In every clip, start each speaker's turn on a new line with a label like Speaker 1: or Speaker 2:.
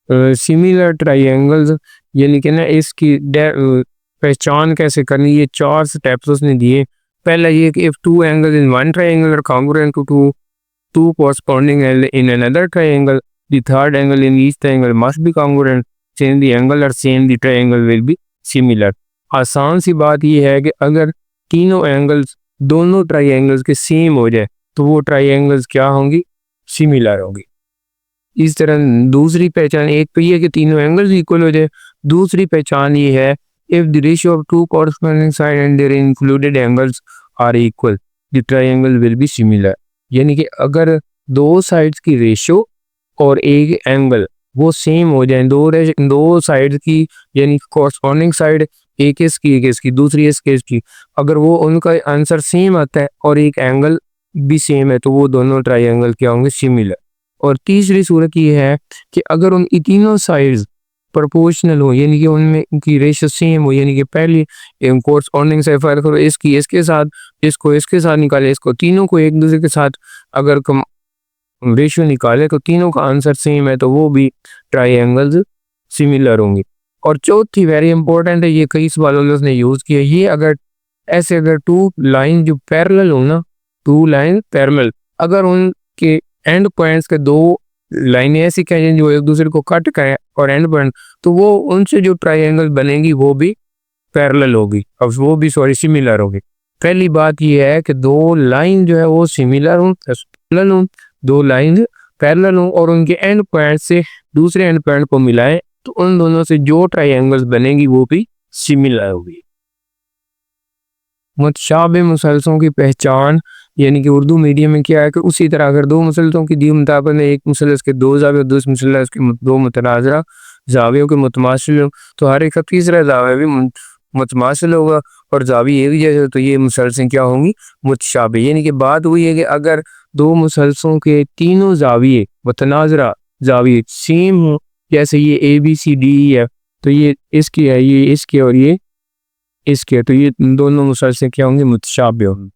Speaker 1: Similar triangles, यानी कि ना इसकी पहचान कैसे करनी, ये 4 स्टेप्स उसने दिए। पहला ये कि if two angle in one triangle are congruent to two corresponding angle in another triangle, the third angle in each triangle must be congruent, change the angle or same the triangle will be similar। आसान सी बात ये है कि अगर तीनों angles दोनों triangles के same हो जाए तो वो ट्राइंगल्स क्या होंगी, सिमिलर होंगी। इस तरह दूसरी पहचान, एक तो ये कि तीनों एंगल्स इक्वल हो जाए, दूसरी पहचान ये है if the ratio of two corresponding side and their included angles are equal the triangle will be similar. यानी कि अगर दो साइड्स की रेशियो और एक एंगल वो सेम हो जाए, दो साइड की यानी कॉरस्पॉन्डिंग साइड एक इसकी दूसरी इसकी, अगर वो उनका आंसर सेम आता है और एक एंगल भी सेम है तो वो दोनों ट्राइंगल क्या होंगे, सिमिलर। और तीसरी सूरत ये है कि अगर उन तीनों साइड्स प्रोपोर्शनल हो, यानी कि उनमें की रेशियो सेम हो, यानी कि पहली कोरस्पॉन्डिंग से फर्क करो, इसकी इसके साथ, इसको इसके साथ निकाले, इसको तीनों को एक दूसरे के साथ अगर रेशियो निकाले तो तीनों का आंसर सेम है तो वो भी ट्राइंगल्स सिमिलर होंगे। और चौथी वेरी इंपॉर्टेंट है, ये कई सवालों में उसने यूज़ किया, ये अगर ऐसे अगर टू लाइन जो पैरेलल हो ना, टू लाइन पैरेलल, अगर उनके एंड पॉइंट्स के दो लाइनें ऐसी कहें जो एक दूसरे को कट करें और एंड पॉइंट, तो वो उनसे जो ट्राइंगल बनेगी वो भी पैरेलल होगी, अब वो भी सिमिलर होगी। पहली बात ये है कि दो लाइन जो है वो सिमिलर हो, दो लाइन पैरेलल हो और उनके एंड पॉइंट से दूसरे एंड पॉइंट को मिलाएं तो उन दोनों से जो ट्राइंगल्स बनेगी वो भी सिमिलर होगी। मुतशाबे मुसलसलों की पहचान, यानी कि उर्दू मीडियम में क्या है कि उसी तरह अगर दो मुसलसलों की दी मुताबिक एक मुसलस के दो जावे और दूसरे मुसलस के दो मुतनाज़रा जावियों के मुतमासिल हो तो हर एक का तीसरा जावा भी मुतमासिल होगा और जावी एक जैसे, तो ये मुसलसें क्या होंगी, मुतशाबे। यानी कि बात हुई है कि अगर दो मुसलसलों के तीनों जाविये मुतनाज़रा जाविये सेम हो, जैसे ये ABCDE है तो ये इसकी है, ये इसके और ये इसके, तो ये दोनों मुसलसल क्या होंगे, मुतशाबे होंगे।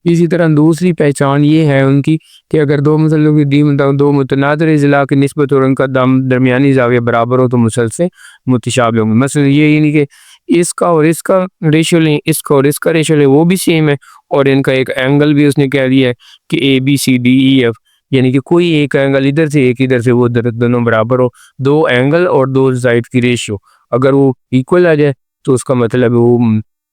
Speaker 1: इसी तरह दूसरी पहचान ये है उनकी कि अगर दो मुसलसलों की दी दो मुतनाज़िर अज़ला की निस्बत और उनका दरमियानी ज़ाविया बराबर हो तो मुसलसल मुतशाबे होंगे। मसलन ये यानी कि इसका और इसका रेशियो लें, इसका और इसका रेशियो लें, वो भी सेम है और इनका एक एंगल भी उसने कह दिया है कि ABCDEF, यानी कि कोई एक एंगल इधर से एक इधर से वो दोनों बराबर हो, दो एंगल और दो साइड की रेशियो अगर वो इक्वल आ जाए तो उसका मतलब वो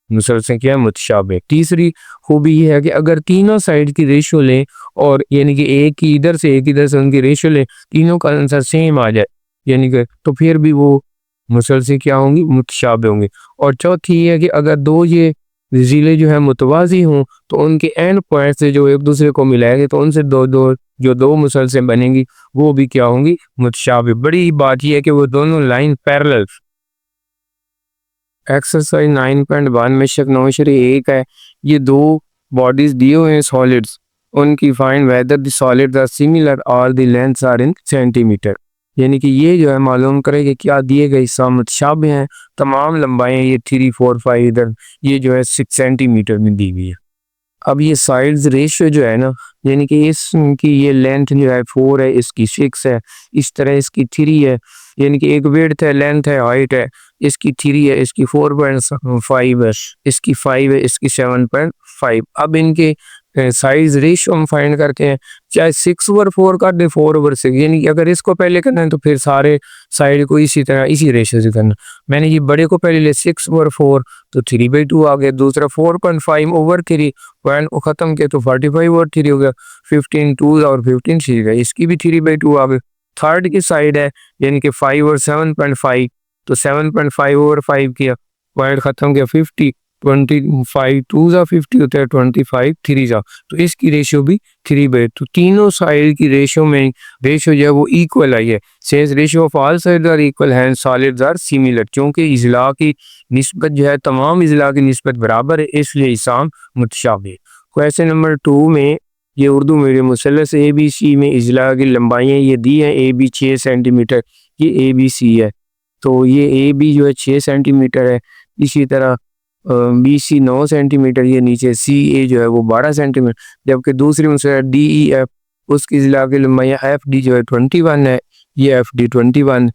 Speaker 1: मुसलसल क्या है, मुतशाबे। तीसरी खूबी ये है कि अगर तीनों साइड की रेशियो लें और यानी कि एक की इधर से एक इधर से उनकी रेशियो लें, तीनों का आंसर सेम आ जाए यानी कि तो फिर भी वो मुसलसल क्या होंगी, मुतशाबे होंगे। और चौथी ये है कि अगर दो ये ज़िले जो है मुतवाज़ी हों तो उनके एंड पॉइंट से जो एक दूसरे को मिलाएंगे तो उनसे दो मुसलसल बनेंगी वो भी क्या होंगी, मुतशाबे। बड़ी बात यह है कि वो दोनों लाइन पैरेलल। एक्सरसाइज 9.1 में शक नौशरी एक है, ये दो बॉडीज दिए हुए हैं सॉलिड्स, उनकी find whether the solids are similar और the lengths are in centimetre. यानी कि ये जो है मालूम करें कि क्या दिए गए हिस्सा मुतशाबे हैं, तमाम लंबाइयाँ ये 3, 4, 5 इधर ये जो है 6 सेंटीमीटर में दी गई है। अब ये साइड्स रेशियो जो है ना, यानी कि इसकी ये लेंथ जो है 4 है, इसकी 6 है, इस तरह इसकी 3 है, यानी कि एक विड्थ है, लेंथ है, हाइट है, इसकी 3 है, इसकी 4.5 है, इसकी 5 है, इसकी 7.5। अब इनके साइज रेशियो हम फाइंड करते हैं, चाहे 6/4 कर दे 4/6, यानी कि अगर इसको पहले करना है तो फिर सारे साइड को इसी तरह इसी रेशियो से करना। मैंने ये बड़े को पहले लिया 6/4 तो 3/2 आ गया, दूसरा 4.5/3 पॉइंट को ख़त्म किया तो 45/3 हो गया, 15 2 और 15 3 गया, इसकी भी 3/2 आ गई। थर्ड की साइड है यानी कि 5 और 7.5 तो 7.5/5 किया, पॉइंट ख़त्म किया 50, 25 2 जा 50 होता है, 25 3 जा, तो इसकी रेशियो भी 3/2। तो तीनों साइड की रेशियो में रेशियो जो है वो इक्वल आई है। Says ratio of all sides are equal हैं, सॉलिड्स आर सिमिलर, क्योंकि इजला की निस्बत जो है तमाम इजला की निस्बत बराबर है इसलिए इसाम मुतशाबे। क्वेश्चन नंबर 2 में ये उर्दू मीडियम मुसलस ABC में इजला की लंबाइयाँ ये दी हैं, AB 6 सेंटीमीटर, ये ABC है तो ये AB जो है 6 सेंटीमीटर है, इसी तरह BC 9 सेंटीमीटर, ये नीचे CA जो है वो 12 सेंटीमीटर, जबकि दूसरी मुसलसल DEF उसकी इजला की लंबाइयाँ FD जो है 21 है, ये एफ डी 21,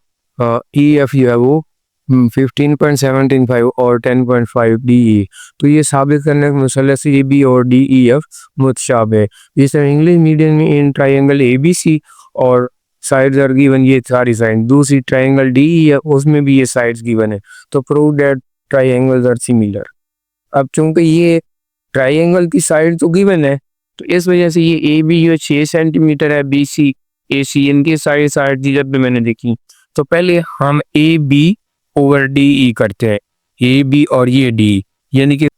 Speaker 1: ई एफ जो है वो 15.75 और 10.5 डी ई। तो ये साबित करने का मुसलसल ए बी और डी ई एफ मुतशाबह है। जिस तरह इंग्लिश मीडियम में in triangle A B C और साइड्स आर गिवन, ये सारी साइड। दूसरी ट्राइंगल डी ई एफ, उसमें भी ये साइड्स गिवन है। तो prove that triangles are similar. अब चूंकि ये ट्राइंगल की साइड तो गिवन है, तो इस वजह से ये ए बी जो 6 सेंटीमीटर है, बी सी ए सी, इनकी साइड जब भी मैंने देखी, तो पहले हम A B over D E करते हैं। ए बी और ये डी, यानी कि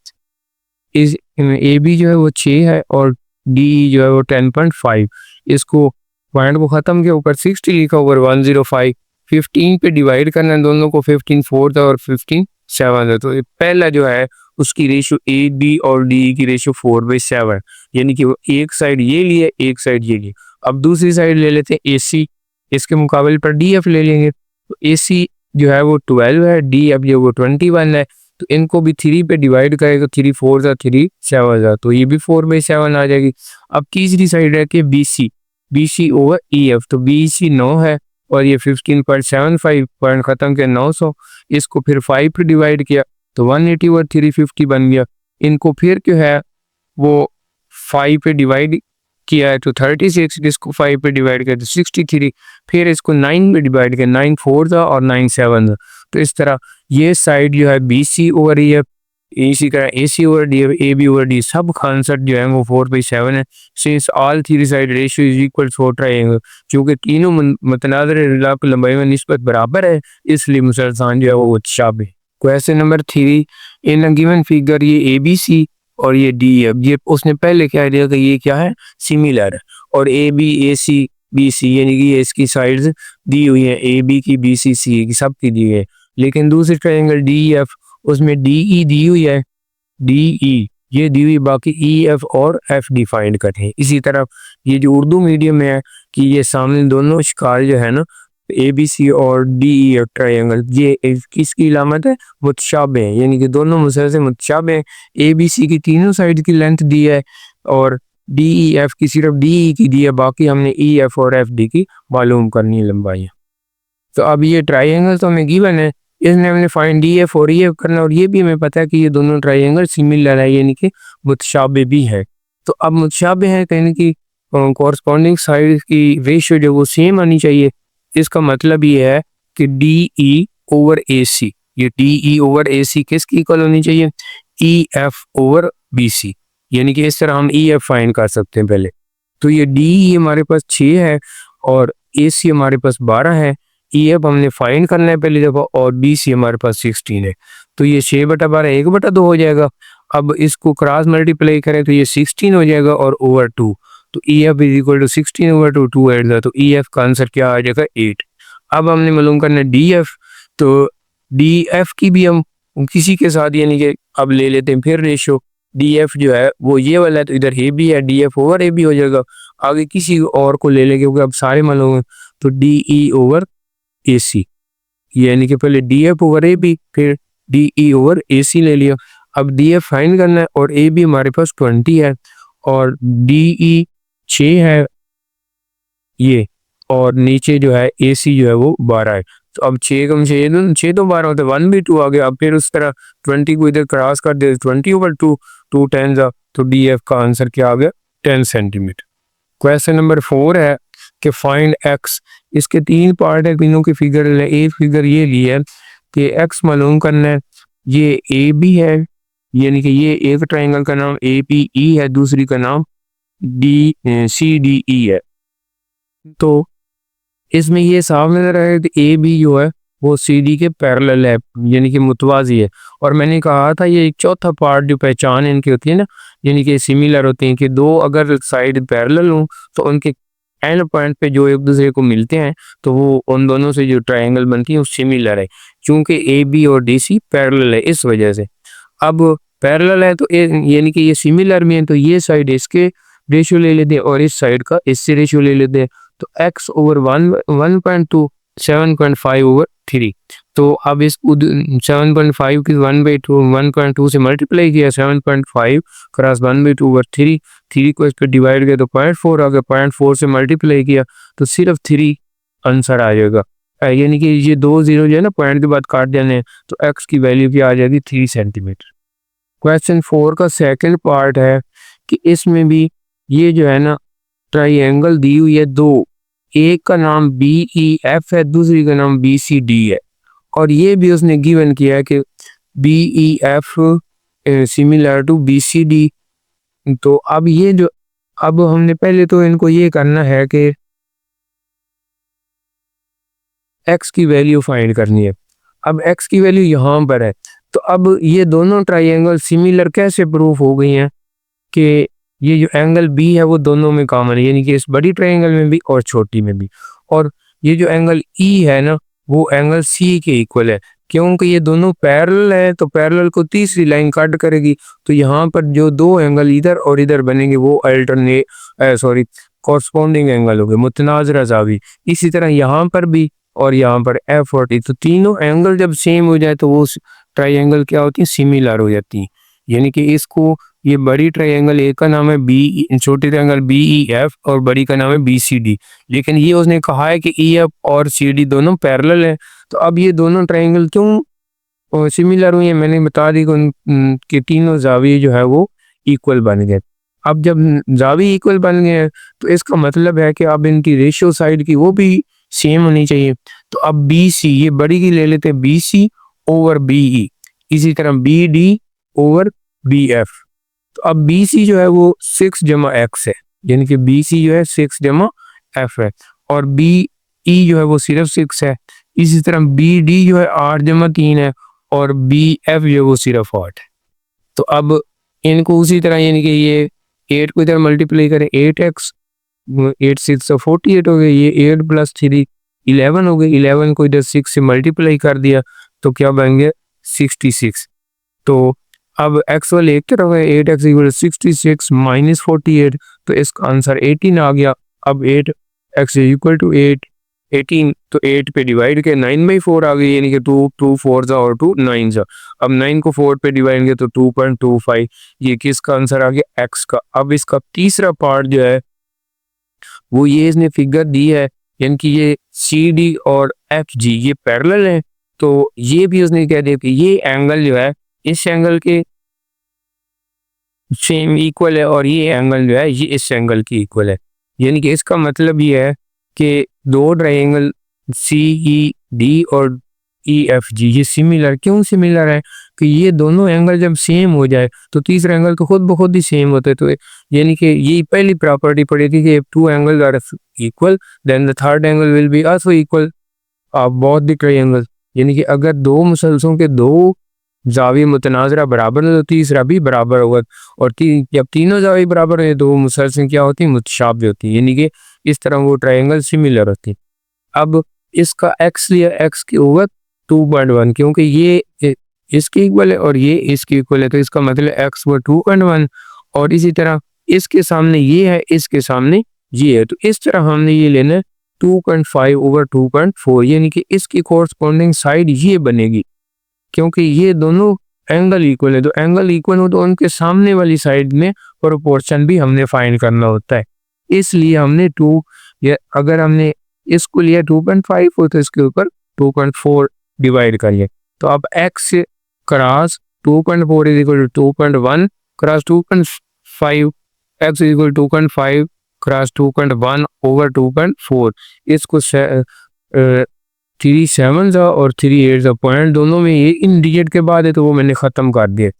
Speaker 1: इस ए बी जो है वो 6 है और डी ई जो है वो 10.5। इसको पॉइंट को ख़त्म किया, ऊपर 60 लिखा, ओवर 105। 15 पे डिवाइड करना है दोनों को, 15 4 और 15 7 है। तो पहला जो है उसकी रेशो ए बी और डी की रेशो 4/7, यानी कि वो एक साइड ये लिए, एक साइड ये लिए। अब दूसरी साइड ले लेते हैं ए सी, इसके मुकाबले पर डी एफ ले लेंगे। तो ए सी जो है वो 12 है, डी एफ जो वो 21 है। तो इनको भी 3 पे डिवाइड करें तो 3 4 3 7, तो ये भी 4/7 आ जाएगी। अब तीसरी साइड है कि B C over E F, तो बी सी 9 है और ये 15.75, पॉइंट खत्म किया 900। इसको फिर 5 पे डिवाइड किया तो 180 और 350 बन गया। इनको फिर जो है वो 5 पे डिवाइड किया है तो 36, इसको 5 पे डिवाइड किया तो 63, फिर इसको 9 पे डिवाइड किया, 9 4 था और 9 7 था। तो इस तरह ये साइड जो है B C over E F, इसी तरह A C over D F, A B over D, सब कॉन्सेप्ट जो है वो 4/7 है। Since all three side ratio is equal to triangle, क्योंकि तीनों मुतनाज़िर अज़लाफ़ की लंबाई में निस्बत बराबर है, इसलिए मुसलसान जो है वो मुतशाबिह। Question number 3, in a given figure ये ए बी सी और ये डी एफ, ये उसने पहले क्या दिया कि ये क्या है, सिमिलर है। और A B A C B C, यानी कि इसकी साइड्स दी हुई है, ए बी की, बी सी सी की, सब की दी है। लेकिन दूसरे ट्रायंगल डी एफ, उसमें डी ई दी हुई है, डी ई ये दी हुई, बाकी ई एफ और एफ डिफाइंड करें। इसी तरह ये जो उर्दू मीडियम में है कि ये सामने दोनों शिकार जो है ना, ए बी सी और डी ई एफ ट्रायंगल, ये किसकी इलामत है, मुतशाबिह है, यानी कि दोनों मुसलसल मुतशाबिह हैं। ए बी सी की तीनों साइड की लेंथ दी है और डी ई एफ की सिर्फ डी ई की दी है, बाकी हमने ई एफ और एफ डी की मालूम करनी है लंबाई। तो अब ये ट्रायंगल तो हमें गिवन है, इसमें हमने फाइंड डी एफ और ई एफ करना, और ये भी हमें पता है कि ये दोनों ट्रायंगल सिमिलर है, यानी कि मुतशाबिह भी है। तो अब मुतशाबिह है यानी कि कॉरस्पॉन्डिंग साइड की रेशियो जो वो सेम आनी चाहिए। इसका मतलब ये है कि डी ई ओवर ए सी, ये डी ई ओवर ए सी किसकी इक्वल होनी चाहिए, E F over B C, यानी कि इस तरह हम ई एफ फाइंड कर सकते हैं पहले। तो ये डी ई हमारे पास 6 है और ए सी हमारे पास 12 है, ई एफ हमने फाइंड करना है पहली दफ़ा, और बी सी हमारे पास 16 है। तो ये 6/12 1/2 हो जाएगा। अब इसको क्रॉस मल्टीप्लाई करें तो ये 16 हो जाएगा और ओवर 2, तो E F is equal to 16/2, 2 8 था, तो ई एफ का आंसर क्या आ जाएगा 8। अब हमने मालूम करना है डी एफ, तो डी एफ की भी हम किसी के साथ यानी कि अब ले लेते हैं फिर रेशो। डी एफ जो है वो ये वाला है, तो इधर ए बी है, D F over A B हो जाएगा। आगे किसी और को ले लेंगे क्योंकि अब सारे मालूम है, तो डी ई ओवर ए सी, यानी कि पहले D F over A B फिर D E over A C ले लिया। अब डी एफ फाइंड करना है और ए बी हमारे पास 20 है और डी ई 6 है ये, और नीचे जो है ए सी जो है वो 12 है। तो अब 6 कम 6 तो 12 होते, 1/2 आ गया। अब फिर उस तरह 20 को इधर क्रॉस कर दे, 20/2, 2 10 था, तो डी एफ का आंसर क्या आ गया 10 सेंटीमीटर। क्वेश्चन नंबर 4 है कि फाइंड एक्स, इसके 3 पार्ट है, तीनों की फिगर है। एक फिगर ये ली है कि एक्स मालूम करना है, ये ए बी है, यानी कि ये एक ट्राइंगल का नाम ए पी ई है, दूसरी का नाम डी सी डी ई है। तो इसमें ये साफ नजर आया कि ए बी जो है वो सी डी के पैरेलल है, यानी कि मुतवाजी है। और मैंने कहा था ये एक चौथा पार्ट जो पहचान इनकी होती है ना, यानी कि सिमिलर होते हैं, कि दो अगर साइड पैरेलल हों तो उनके एंड पॉइंट पे जो एक दूसरे को मिलते हैं तो वो उन दोनों से जो ट्रायंगल बनती है वो सिमिलर है, क्योंकि ए बी और डी सी पैरेलल है इस वजह से। अब पैरेलल है तो यानी कि ये सिमिलर में है, तो ये साइड इसके रेशियो ले लेते हैं और इस साइड का इससे रेशियो ले लेते हैं। तो x ओवर 1.2 7.5/3। तो अब इस 7.5 की 1/2 1.2 से मल्टीप्लाई किया, 7.5 क्रॉस 1/2/3, 3 को इस पर डिवाइड किया तो 0.4 आ गया, 0.4 से मल्टीप्लाई किया तो सिर्फ 3 आंसर आ जाएगा। यानी कि ये 2 0 जो है ना पॉइंट के बाद काट देने हैं, तो x की वैल्यू क्या आ जाएगी 3 सेंटीमीटर। क्वेश्चन 4 का सेकंड पार्ट है कि इसमें भी ये जो है ना ट्राइंगल दी हुई है दो, एक का नाम BEF है, दूसरी का नाम BCD है, और ये भी उसने गिवन किया है कि BEF सिमिलर टू BCD। तो अब ये जो अब हमने पहले तो इनको ये करना है कि x की वैल्यू फाइंड करनी है। अब x की वैल्यू यहाँ पर है, तो अब ये दोनों ट्राइंगल सिमिलर कैसे प्रूफ हो गई हैं कि ये जो एंगल B है वो दोनों में कॉमन है, यानी कि इस बड़ी ट्राइंगल में भी और छोटी में भी, और ये जो एंगल E है ना वो एंगल C के इक्वल है, क्योंकि ये दोनों पैरेलल है, तो पैरेलल को तीसरी लाइन कट करेगी, तो यहाँ पर जो दो एंगल इधर और इधर बनेंगे वो अल्टरनेट कॉरस्पॉन्डिंग एंगल हो गए, मुतनाज़िरा ज़ावी। इसी तरह यहाँ पर भी और यहाँ पर F40, तो तीनों एंगल जब सेम हो जाए तो वो ट्राइंगल क्या होती है, सिमिलर हो जाती है। यानी कि इसको ये बड़ी ट्राइंगल एक का नाम है छोटी ट्राइंगल BEF और बड़ी का नाम है BCD, लेकिन ये उसने कहा है कि EF और CD दोनों पैरेलल है। तो अब ये दोनों ट्राइंगल क्यों सिमिलर हुई है, मैंने बता दी कि तीनों जाविये जो है वो इक्वल बन गए। अब जब जाविये इक्वल बन गए हैं तो इसका मतलब है कि अब इनकी रेशियो साइड की वो भी सेम होनी चाहिए। तो अब BC, ये बड़ी की ले लेते हैं BC ओवर BE, इसी तरह BD ओवर BF। तो अब BC जो है वो 6 जमा x है, यानी कि BC जो है 6 जमा f है, और BE जो है वो सिर्फ 6 है। इसी तरह BD जो है 8 जमा 3 है, और BF जो है वो सिर्फ 8 है। तो अब इनको उसी तरह यानी कि ये 8 को इधर मल्टीप्लाई करें, 8x 8 6 तो 48 हो गए, ये 8 प्लस 3 11 हो गए, 11 को इधर 6 से मल्टीप्लाई कर दिया तो क्या बन गया 66। तो अब x वाले एक तरफ है, 8x इक्वल 66 माइनस 48, तो इसका आंसर 18 आ गया। अब 8x इक्वल टू 18, तो 8 पे डिवाइड के 9/4 आ गई, यानी कि 2 4 और 2 9 जा। अब 9 को 4 पे डिवाइड करेंगे तो 2.25, ये किसका आंसर आ गया x का। अब इसका तीसरा पार्ट जो है वो ये इसने फिगर दी है, यानी कि ये CD और FG ये पैरेलल है, तो ये भी उसने कह दिया कि ये एंगल जो है इस एंगल के सेम इक्वल है, और ये एंगल जो है ये इस एंगल की इक्वल है। यानी कि इसका मतलब ये है कि दो ट्रायंगल CED और EFG ये सिमिलर क्यों सिमिलर है कि ये दोनों एंगल जब सेम हो जाए तो तीसरा एंगल तो खुद ब खुद ही सेम होता है। तो यानी कि ये पहली प्रॉपर्टी पड़ी थी कि two angles are equal then the third angle will be also equal both the triangles. यानी कि अगर दो मुसलसलों के दो जावी मुतनाज़रा बराबर है तो तीसरा भी बराबर होगा, और जब तीनों जावी बराबर है दो मुसलसल क्या होती है, मुतशाबिह होती है, यानी कि इस तरह वो ट्रायंगल सिमिलर होती है। अब इसका x लिया, x के ओवर 2.1, क्योंकि ये इसके इक्वल है और ये इसके इक्वल है, तो इसका मतलब x ओवर 2.1, और इसी तरह इसके सामने ये है, इसके सामने ये है, तो इस तरह हमने ये लेना है 2.5 ओवर 2.4, यानी कि इसकी कोरस्पॉन्डिंग साइड ये बनेगी, क्योंकि ये दोनों एंगल इक्वल है, तो एंगल इक्वल हो तो उनके सामने वाली साइड में प्रोपोर्शन भी हमने फाइंड करना होता है। इसलिए हमने अगर हमने इसको लिया 2.5 हो तो इसके ऊपर 2.4 डिवाइड करिए, तो अब x cross 2.4 is equal to 2.1 cross 2.5, x is equal 2.5 cross 2.1 over 2.4। इसको 3 7 और 3 8 पॉइंट दोनों में ये इन डिजिट के बाद है, तो वो मैंने ख़त्म कर दिया।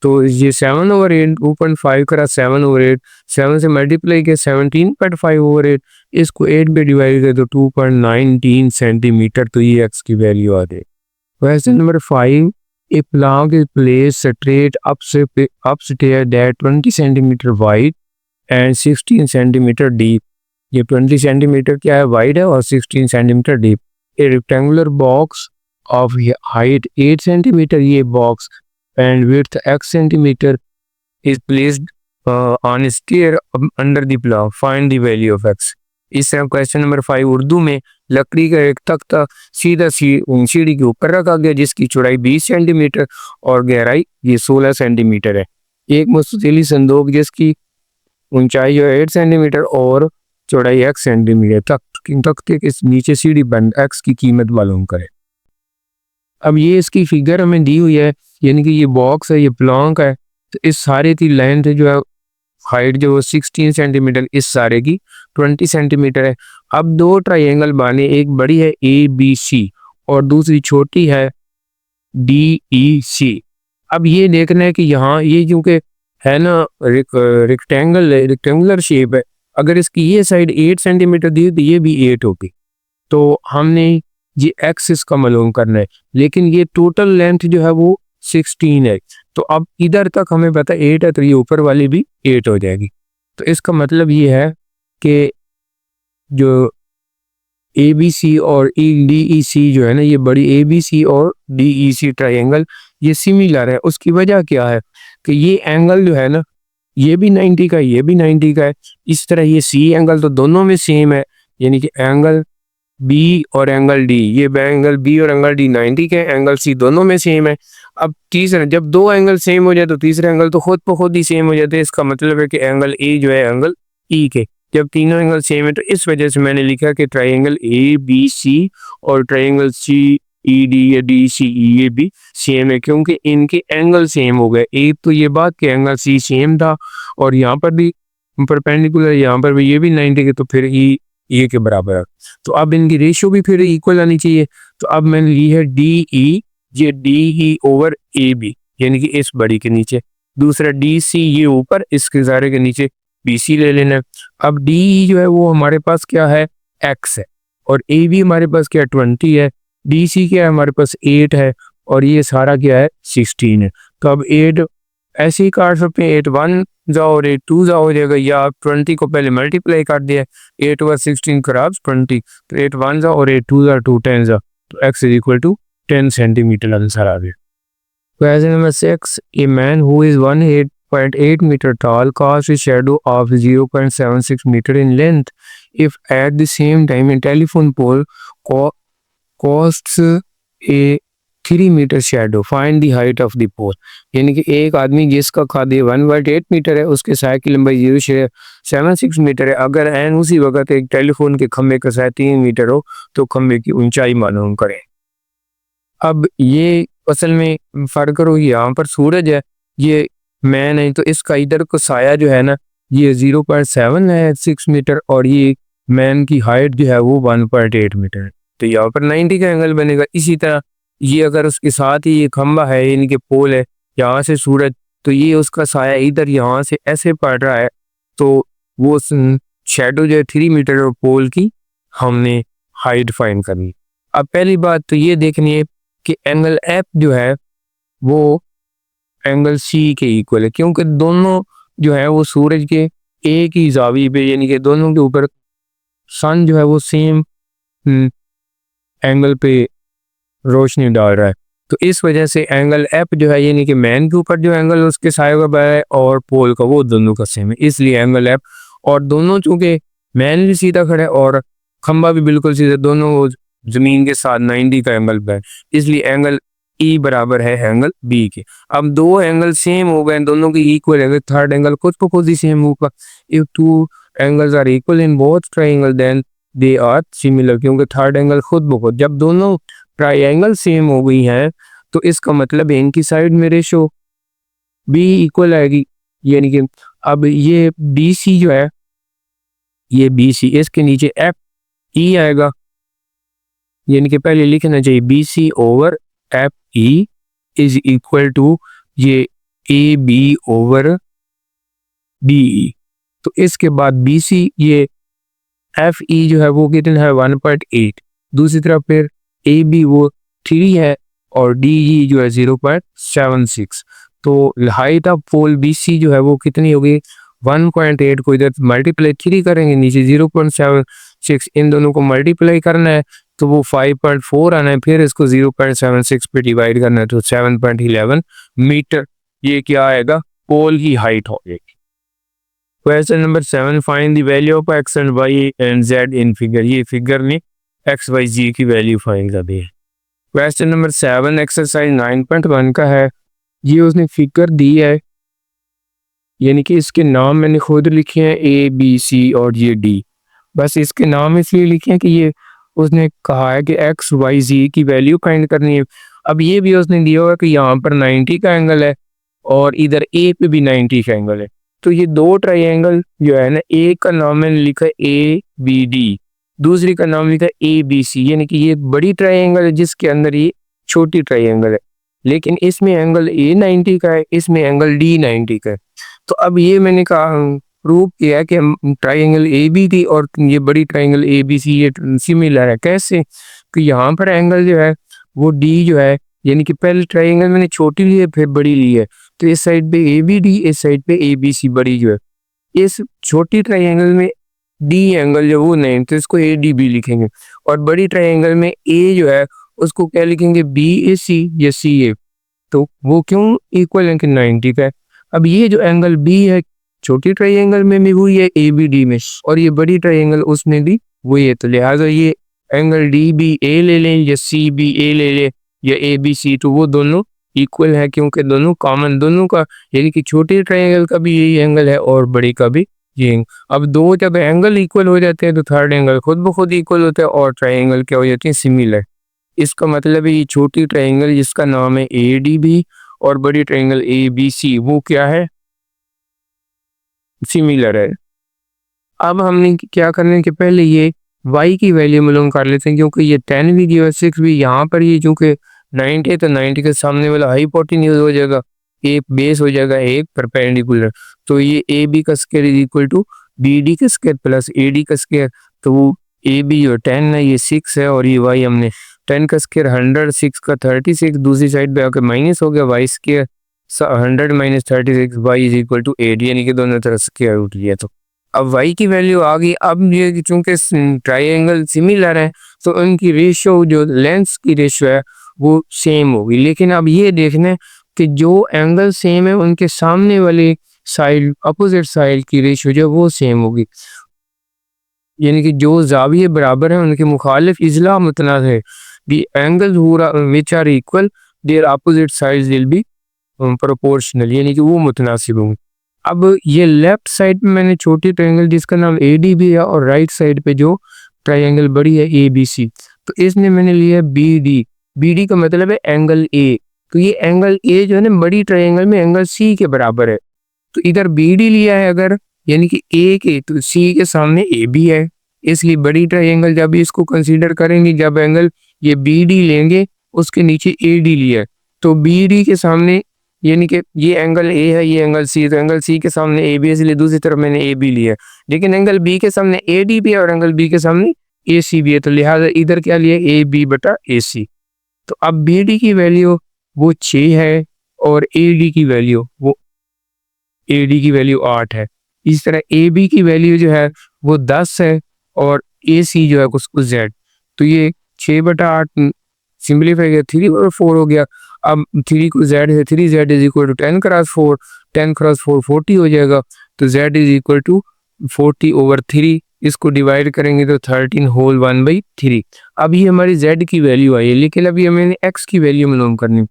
Speaker 1: तो ये 7 ओवर 8 2.5 करा 7 ओवर 8, 7 से मल्टीप्लाई किया 17.5 ओवर 8, इसको 8 पे डिवाइड कर तो 2.19 सेंटीमीटर, तो ये x की वैल्यू आ गई। Question number 5, A plant is place straight upstair that 20 centimetre wide and 16 centimetre deep. ये 20 सेंटीमीटर क्या है वाइड है और 16 centimetre deep. A rectangular box of height 8 centimetre, ये box and width x centimeter is placed on a stair under the plow. Find the value of x. इस तरह question number 5 Urdu में लकड़ी का एक तख्ता सीधा सीढ़ी के ऊपर रखा गया जिसकी चौड़ाई 20 सेंटीमीटर और गहराई ये 16 सेंटीमीटर है। एक मुस्ततिल संदूक जिसकी ऊंचाई जो है 8 सेंटीमीटर और चौड़ाई x सेंटीमीटर तक तख्ते के नीचे सीढ़ी बंद एक्स की कीमत मालूम करें। अब ये इसकी फिगर हमें दी हुई है, यानी कि ये बॉक्स है, ये प्लॉन्क है, तो इस सारे की लेंथ जो है हाइट जो है 16 सेंटीमीटर, इस सारे की 20 सेंटीमीटर है। अब दो ट्राइंगल बने, एक बड़ी है ABC और दूसरी छोटी है DEC। अब ये देखना है कि यहाँ ये क्योंकि है ना रेक्टेंगुलर शेप है, अगर इसकी ये साइड 8 सेंटीमीटर दी तो ये भी 8 होगी, तो हमने ये एक्सिस का मालूम करना है, लेकिन ये टोटल लेंथ जो है वो 16 है। तो अब इधर तक हमें पता 8 है, तो ये ऊपर वाली भी 8 हो जाएगी। तो इसका मतलब ये है कि जो ABC और DEC जो है ना, ये बड़ी ABC और DEC ट्राइंगल ये सिमिलर है। उसकी वजह क्या है कि ये एंगल जो है ना, ये भी 90 का है, ये भी 90 का है। इस तरह ये C एंगल तो दोनों में सेम है, यानी कि एंगल B और एंगल D, ये एंगल B और एंगल D 90 के, एंगल C दोनों में सेम है। अब तीसरा, जब दो एंगल सेम हो जाए तो तीसरा एंगल तो खुद ब खुद ही सेम हो जाते हैं। इसका मतलब है कि एंगल A जो है एंगल E के, जब तीनों एंगल सेम है, तो इस वजह से मैंने लिखा कि ट्राइंगल ABC और ट्राइंगल CED या DCE ये भी सेम है, क्योंकि इनके एंगल सेम हो गए। एक तो ये बात कि एंगल C सेम था और यहाँ पर भी परपेंडिकुलर, यहाँ पर भी ये भी 90 के, तो फिर ये के बराबर है। तो अब इनकी रेशियो भी फिर इक्वल आनी चाहिए। तो अब मैंने ली है DE, ये DE ओवर AB, यानी कि इस बड़ी के नीचे। दूसरा DC ये ऊपर, इसके सारे के नीचे BC ले लेना है। अब DE जो है वो हमारे पास क्या है, X है, और AB हमारे पास क्या 20 है, DC क्या है हमारे पास 8 है, और ये सारा क्या है 16 है। तो अब 8 ऐसे ही काट सकते हैं, 8 1 जाओ और 8 2 जाओ हो जाएगा, या आप 20 को पहले मल्टीप्लाई कर दिया, 8 व 16 खराब 20, तो 8 1 जाओ और 8 2 जा 2 10 जा, तो x is equal to 10 centimetre answer आ गया। Question number 6, a man who is 18.8 metre tall casts a shadow of 0.76 meter in length if at the same time a telephone pole casts a 3 metre shadow, find the height of the pole. यानी कि एक आदमी जिसका khadi 1/8 metre है, उसके साय की लंबाई 0.76 metre है। अगर एन उसी वक्त एक टेलीफोन के खंबे का साय 3 मीटर हो तो खंबे की ऊंचाई मालूम करें। अब ये असल में फर्क करो, यहाँ पर सूरज है, ये मैन है, तो इसका इधर को साया जो है ना ये 0.76 मीटर, और ये मैन की हाइट जो है वो 1.8 मीटर है, तो यहाँ पर 90 का एंगल बनेगा। इसी तरह ये अगर उसके साथ ही ये खंबा है, यानी कि पोल है, यहाँ से सूरज, तो ये उसका साया इधर यहाँ से ऐसे पड़ रहा है, तो वो शेडो जो है 3 मीटर और पोल की हमने हाइट फाइंड करनी। अब पहली बात तो ये देखनी है कि एंगल एफ जो है वो एंगल सी के इक्वल है, क्योंकि दोनों जो है वो सूरज के एक ही जावी पे, यानी कि दोनों के ऊपर सन जो है वो सेम एंगल पे रोशनी डाल रहा है। तो इस वजह से एंगल एफ जो है, यानी कि मैन के ऊपर जो एंगल उसके साए का है और पोल का, वो दोनों का सेम है, इसलिए एंगल एफ। और दोनों चूंकि मैन भी सीधा खड़ा है और खंबा भी बिल्कुल सीधा, दोनों जमीन के साथ 90 का एंगल है, इसलिए एंगल ई बराबर है एंगल बी के। अब दो एंगल सेम हो गए, दोनों की इक्वल है, थर्ड एंगल खुद को खुद ही सेम होगा। If two angles are equal in both triangle then they are similar, क्योंकि थर्ड एंगल खुद ब खुद, जब दोनों ट्रायंगल सेम हो गई हैं तो इसका मतलब इनकी साइड में रेशो बी इक्वल आएगी। यानी कि अब ये बी सी जो है, ये बी सी, इसके नीचे एफ ई आएगा, यानी कि पहले लिखना चाहिए B C over F E is equal to ये A B over D E. तो इसके बाद बी सी, ये एफ ई जो है वो कितना है 1.8, दूसरी तरफ फिर ए बी वो 3 है और डी ई जो है 0.76। तो height of pole B C जो है वो कितनी होगी 1.8 को इधर मल्टीप्लाई 3 करेंगे, नीचे 0.76, इन दोनों को मल्टीप्लाई करना है तो वो 5.4 आना है, फिर इसको 0.76 पे डिवाइड करना है तो 7.11 मीटर ये क्या आएगा, पोल की हाइट हो जाएगी। Question number 7, find the value of X and Y and Z in figure. ये फिगर ने एक्स वाई जी की वैल्यू फाइंड कर दी है। क्वेश्चन नंबर 7 एक्सरसाइज 9.1 का है। ये उसने फिगर दी है, यानी कि इसके नाम मैंने खुद लिखे हैं ए बी सी और ये डी। बस इसके नाम इसलिए लिखे हैं कि ये उसने कहा है कि एक्स वाई जी की वैल्यू फाइंड करनी है। अब ये भी उसने दिया हुआ है कि यहाँ पर 90 का एंगल है और इधर ए पे भी 90 का एंगल है। तो ये दो ट्राइंगल जो है ना, एक का नाम मैंने लिखा है ए बी डी, दूसरी का नाम लिखा है ए बी सी, यानी कि ये एक बड़ी ट्राइंगल है जिसके अंदर ये छोटी ट्राइंगल है। लेकिन इसमें एंगल ए 90 का है, इसमें एंगल डी 90 का है। तो अब ये मैंने कहा प्रूव किया है कि हम ट्राइंगल ए बी डी और ये बड़ी ट्राइंगल ए बी सी ये सिमिलर है। कैसे? कि यहाँ पर एंगल जो है वो डी जो है, यानी कि पहले ट्राइंगल मैंने छोटी ली है फिर बड़ी ली है, तो इस साइड पे ए बी डी, इस साइड पे ए बी सी बड़ी जो है। इस छोटी ट्राइंगल में डी एंगल जो वो नहीं, तो इसको ए डी बी लिखेंगे। और बड़ी ट्राइंगल में ए जो है उसको क्या लिखेंगे, बी ए सी या सी ए। तो वो क्यों इक्वल है कि 90 का है। अब ये जो एंगल बी है छोटी ट्राइंगल में भी वही है ए बी डी में, और ये बड़ी ट्राइंगल उसमें भी वही है। तो लिहाजा ये एंगल डी बी ए ले लें या सी बी ए ले लें या ए बी सी, तो वो दोनों इक्वल है क्योंकि दोनों कॉमन दोनों का, यानी कि छोटी ट्राइंगल का भी यही एंगल है और बड़ी का भी ये। अब दो जब एंगल इक्वल हो जाते हैं तो थर्ड एंगल खुद ब खुद इक्वल होता है और ट्राइंगल क्या हो जाते हैं, सिमिलर। इसका मतलब है ये छोटी ट्राइंगल जिसका नाम है ए डी बी और बड़ी ट्राइंगल ए बी सी वो क्या है, सिमिलर है। अब हमने क्या करना है कि पहले ये y की वैल्यू मालूम कर लेते हैं, क्योंकि ये 10 भी दिया 6 भी, यहाँ पर ये चूंकि 90 है तो 90 के सामने वाला हाइपोटेन्यूज हो जाएगा, एक बेस हो जाएगा एक परपेंडिकुलर। तो ये ए बी का square is equal to B D का स्क्वायर प्लस ए डी का स्क्वायर। तो वो ए बी जो 10 है ये 6 है और ये y हमने 10 का स्क्वायर 100, 6 का 36, दूसरी साइड पे आकर माइनस हो गया y square 100 minus 36 y is equal to 8, यानी कि दोनों तरफ स्क्वायर रूट लिया। तो अब y की वैल्यू आ गई। अब ये चूंकि ट्राइंगल सिमिलर है तो उनकी रेशियो जो लेंथ की रेशियो है वो सेम होगी। लेकिन अब ये देखना है कि जो एंगल सेम है उनके सामने वाले साइड अपोजिट साइड की रेशियो जो वो सेम होगी, यानी कि जो जाविये बराबर है उनके मुखालिफ इजला मुतनाज़ है। The angle which are equal their opposite sides will be proportional, यानी कि वो मुतनासिब होंगे। अब ये लेफ्ट साइड में मैंने छोटी ट्रायंगल जिसका नाम ए डी बी है और राइट साइड पे जो ट्रायंगल बड़ी है ए बी सी, तो इसमें मैंने लिया बी डी। बी डी का मतलब है एंगल ए। तो ये एंगल ए जो है ना बड़ी ट्रायंगल में एंगल सी के बराबर है। तो इधर बी डी लिया है अगर, यानी कि ए के, तो सी के सामने ए बी है, इसलिए बड़ी ट्रायंगल जब इसको कंसीडर करेंगे, जब एंगल ये बी डी लेंगे उसके नीचे ए डी लिया है, तो बी डी के सामने, यानी कि ये एंगल ए है ये एंगल सी, तो एंगल सी के सामने ए बी है इसलिए दूसरी तरफ मैंने ए बी लिया है। लेकिन एंगल बी के सामने ए डी भी है और एंगल बी के सामने ए सी भी है, तो लिहाजा इधर क्या लिया, ए बी बटा ए सी। तो अब बी डी की वैल्यू वो 6 है और ए डी की वैल्यू वो 8 है। इस तरह ए बी की वैल्यू जो है वो 10 है और ए सी जो है उसको जेड। तो ये 6/8 सिंप्लीफाई किया 3/4 हो गया। अब 3 को जेड है, 3 Z is equal to 10 cross 4, 10 cross 4 40 हो जाएगा। तो जेड इज इक्वल टू 40/3, इसको डिवाइड करेंगे तो 13 होल 1/3। अब ये हमारी जेड की वैल्यू आई है, लेकिन अभी हमें एक्स की वैल्यू मालूम करनी।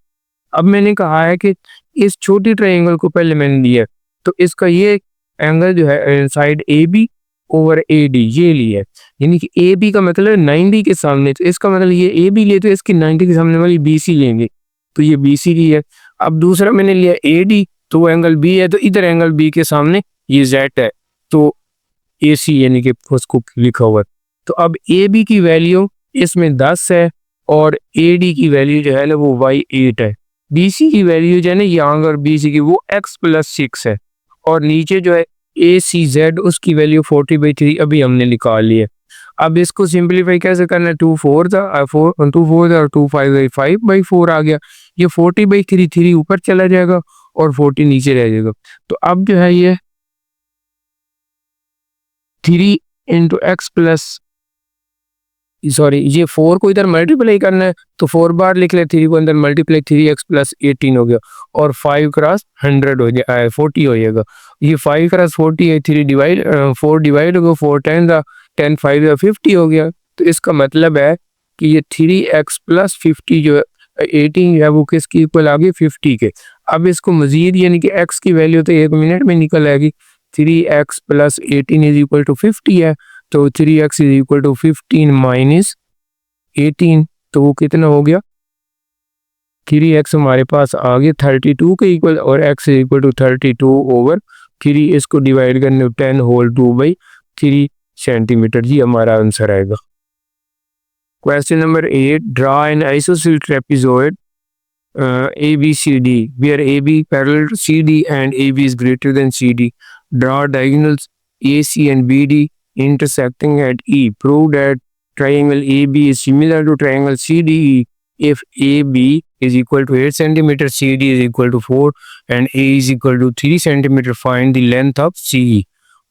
Speaker 1: अब मैंने कहा है कि इस छोटी ट्रायंगल को पहले मैंने लिया, तो इसका ये एंगल जो है side A B over A D ये लिया है, यानी कि ए बी का मतलब 90 के सामने, तो इसका मतलब ये ए बी लिए तो इसकी 90 के सामने वाली बी सी लेंगे, तो ये बी सी ली है। अब दूसरा मैंने लिया ए डी, तो वो एंगल बी है, तो इधर एंगल बी के सामने ये जेड है, तो ए सी यानी कि उसको लिखा हुआ है। तो अब ए बी की वैल्यू इसमें 10 है और ए डी की वैल्यू जो है ना वो y8 है। बी सी की वैल्यू जो है ना यहाँ और बी सी की वो x+6 है और नीचे जो है ए सी जेड उसकी वैल्यू 40/3 अभी हमने निकाल ली है। अब इसको सिंप्लीफाई कैसे करना है, 2 4 था और 2 5/4 आ गया। ये 40/3 3 ऊपर चला जाएगा और 40 नीचे रह जाएगा। तो अब जो है ये 3 इंटू एक्स प्लस सॉरी ये 4 को इधर मल्टीप्लाई करना है, तो 4 बार लिख ले, 3 को अंदर मल्टीप्लाई 3x + 18 हो गया और 5 क्रॉस 100 हो जाएगा 40 हो जाएगा। ये 5 क्रॉस 40 है, 4 डिवाइड हो गया, 4 10 10 5 50 हो गया। तो इसका मतलब है कि ये 3x + 50 जो है 18 है वो किसकी इक्वल आ गई 50 के। अब इसको मजीद यानी कि x की वैल्यू तो 1 मिनट में निकल आएगी, 3x + 18 इज इक्वल टू 50 है। तो 3x is equal to 15 minus 18, तो वो कितना हो गया 3x हमारे पास आ गया 32 के इक्वल, और x इज इक्वल टू 32/3, इसको डिवाइड करने 10 होल 2/3 सेंटीमीटर, जी हमारा आंसर आएगा। Question number 8, draw N ISOCELL trapezoid ABCD where AB parallel to CD and AB is greater than CD. Draw diagonals AC and BD intersecting at E. Prove that triangle AB is similar to triangle CDE if AB is equal to 8 cm, CD is equal to 4 and A is equal to 3 cm. Find the length of CE.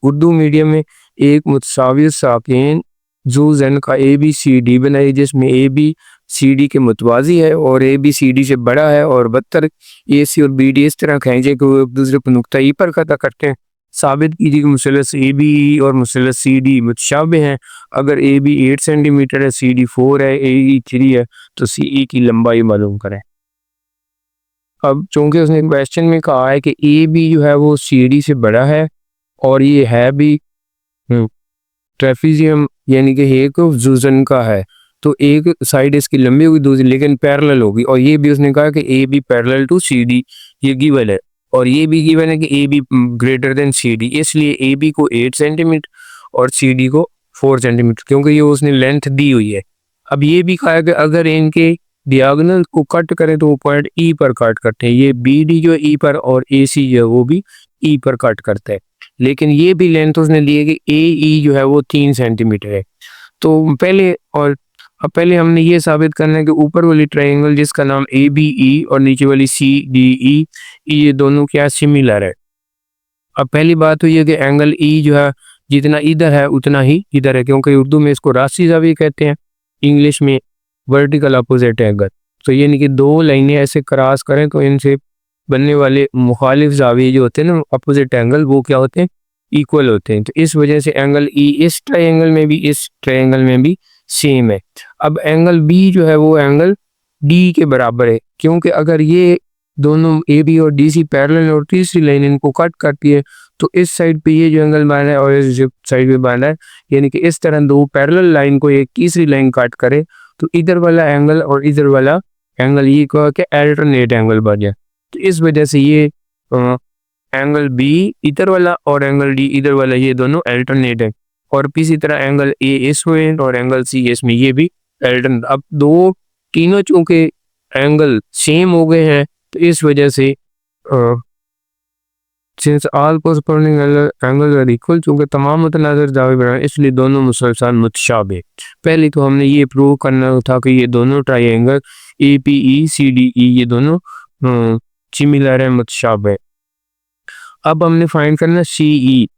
Speaker 1: Urdu medium में एक मुतसावी साकिन जो जन का ABCD बनाई जिसमें AB CD के मुतवाजी है और AB CD से बड़ा है और बदतर AC और BD इस तरह खींचे कि वो एक दूसरे को नुक्ता ई पर खता करते हैं। साबित कीजिए कि मुसलस ABE और मुसलस CD मुतशाबे हैं। अगर AB 8 सेंटीमीटर है, CD 4 है, AE 3 है, तो CE की लंबाई मालूम करें। अब चूंकि उसने क्वेश्चन में कहा है कि AB जो है वो CD से बड़ा है और ये है भी ट्रेपेजियम यानी कि एक जुजन का है, तो एक साइड इसकी लंबी होगी दूसरी लेकिन पैरेलल होगी, और ये भी उसने कहा कि A B parallel to C D, ये गिवन है, और ये भी गिवन है कि A B greater than C D, इसलिए ए बी को 8 सेंटीमीटर और सी डी को 4 सेंटीमीटर, क्योंकि ये उसने लेंथ दी हुई है। अब ये भी कहा है कि अगर इनके डियागोनल को कट करें तो वो पॉइंट ई पर कट करते हैं, ये बी डी जो है ई पर और ए सी जो है वो भी ई पर कट करता है, लेकिन ये भी लेंथ उसने ली है कि ए ई जो है वो 3 सेंटीमीटर है। तो पहले हमने ये साबित करना है कि ऊपर वाली ट्रायंगल जिसका नाम ए बी ई और नीचे वाली सी डी ई, ये दोनों क्या सिमिलर है। अब पहली बात तो ये कि एंगल ई जो है जितना इधर है उतना ही इधर है, क्योंकि उर्दू में इसको रास्ती ज़ाविया कहते हैं, इंग्लिश में वर्टिकल अपोजिट एंगल। तो यानी कि दो लाइनें ऐसे क्रॉस करें तो इनसे बनने वाले मुखालिफ ज़ाविये जो होते हैं ना अपोजिट एंगल, वो क्या होते हैं इक्वल होते हैं। तो इस वजह से एंगल ई इस ट्रायंगल में भी इस ट्रायंगल में भी सेम है। अब एंगल बी जो है वो एंगल डी के बराबर है, क्योंकि अगर ये दोनों ए बी और डी सी पैरेलल और तीसरी लाइन इनको कट करती है तो इस साइड पे ये जो एंगल बन रहा है और इस साइड पे बन रहा है, यानी कि इस तरह दो पैरेलल लाइन को एक तीसरी लाइन कट करे तो इधर वाला एंगल और इधर वाला एंगल ये कहा कि अल्टरनेट एंगल बन जाए। तो इस वजह से ये एंगल बी इधर वाला और एंगल डी इधर वाला ये दोनों अल्टरनेट है, और इसी तरह एंगल ए इसमें और एंगल सी इसमें ये भी अल्टरनेट। अब दो तीनों चूंकि एंगल सेम हो गए हैं तो इस वजह से since all corresponding angles are equal, चूंकि तमाम मुतनाज़िर दावे बराबर इसलिए दोनों मुसलसल मुतशाबे। पहले तो हमने ये प्रूव करना था कि ये दोनों triangle A P E C D E ये दोनों सिमिलर है मुतशाबे। अब हमने फाइंड करना सी ई,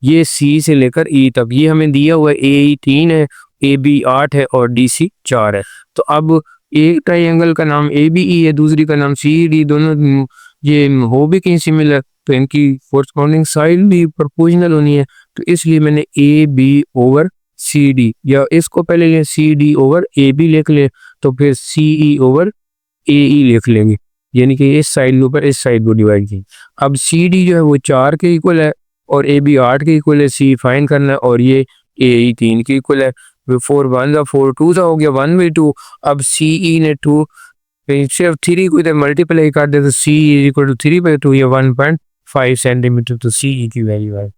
Speaker 1: ये सी से लेकर ई तक, ये हमें दिया हुआ है ए 3 है, ए बी 8 है और डी सी 4 है। तो अब एक ट्रायंगल का नाम ए बी ई है, दूसरी का नाम सी डी, दोनों ये हो भी कहीं सिमिलर तो इनकी कोरस्पोंडिंग साइड भी प्रोपोर्शनल होनी है, तो इसलिए मैंने A B over C D, या इसको पहले ले C D over A B लिख ले तो फिर सी ई ओवर ए ई लिख लेंगे, यानी कि इस साइड के ऊपर इस साइड को डिवाइड की। अब सी डी जो है वो 4 के इक्वल है और ए बी 8 के इक्वल है, सी फाइंड करना है, और ये ए 3 के इक्वल है। 4 1 जा 4 2 जा हो गया 1/2। अब सी ई ने 2 सिर्फ 3 को इधर मल्टीप्लाई कर दे तो सी इज इक्वल टू 3/2 या 1.5 सेंटीमीटर, तो सी ई की वैल्यू है।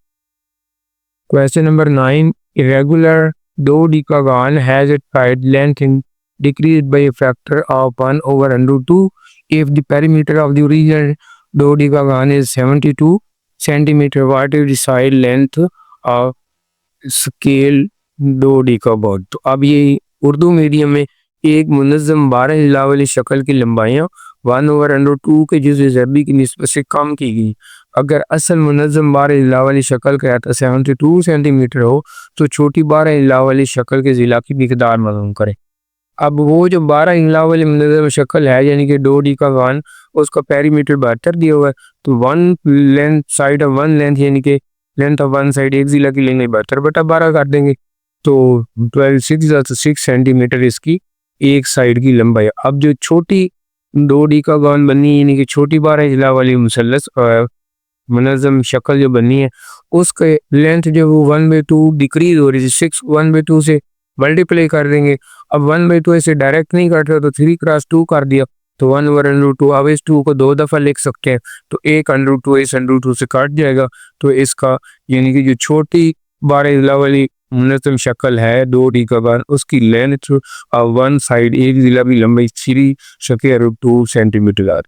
Speaker 1: Question number 9, irregular dodecagon has its side length decreased by a factor of 1/√2 if the perimeter of the original dodecagon is 72 centimeter. What is the side length of scale dodecagon? तो अब ये Urdu medium में एक मुनज़्ज़म 12 हिला वाली शक्ल की लंबाइयाँ 1/√2 के जुज़ ज़रबी की निस्बत से कम की गई। अगर असल मुनज़्ज़म 12 हिला वाली शक्ल का 72 सेंटीमीटर हो तो छोटी 12 हिला वाली शक्ल के ज़िला की मिकदार मालूम करें। अब वो जो 12 हिला वाली मुनज़्ज़म शक्ल है यानी कि डोडेकागन, उसका पेरीमीटर 72 दिया हुआ है, तो one length side of one length यानी कि लेंथ ऑफ वन साइड एक ज़िला की लेंगे 72/12 कर देंगे, तो 6 सेंटीमीटर इसकी एक साइड की लंबाई। अब जो छोटी डोडेकागन बनी यानी कि छोटी 12 हिला वाली मुसल्लस मुनज़्ज़म शक्ल जो बनी है उसके लेंथ जो वो 1/2 डिक्रीज हो रही है। 6 1/2 से मल्टीप्लाई कर देंगे। अब 1/2 ऐसे डायरेक्ट नहीं काट रहे तो 3 क्रॉस 2 कर दिया तो 1/2। अब इस 2 को 2 दफ़ा लिख सकते हैं तो 1/2 इस/2 से काट जाएगा। तो इसका यानी कि जो छोटी 12 ज़िला वाली मुनज़्ज़म शक्ल है 2D का बार उसकी लेंथ वन साइड एक ज़िला की लंबाई 3 2 सेंटीमीटर आ रही है।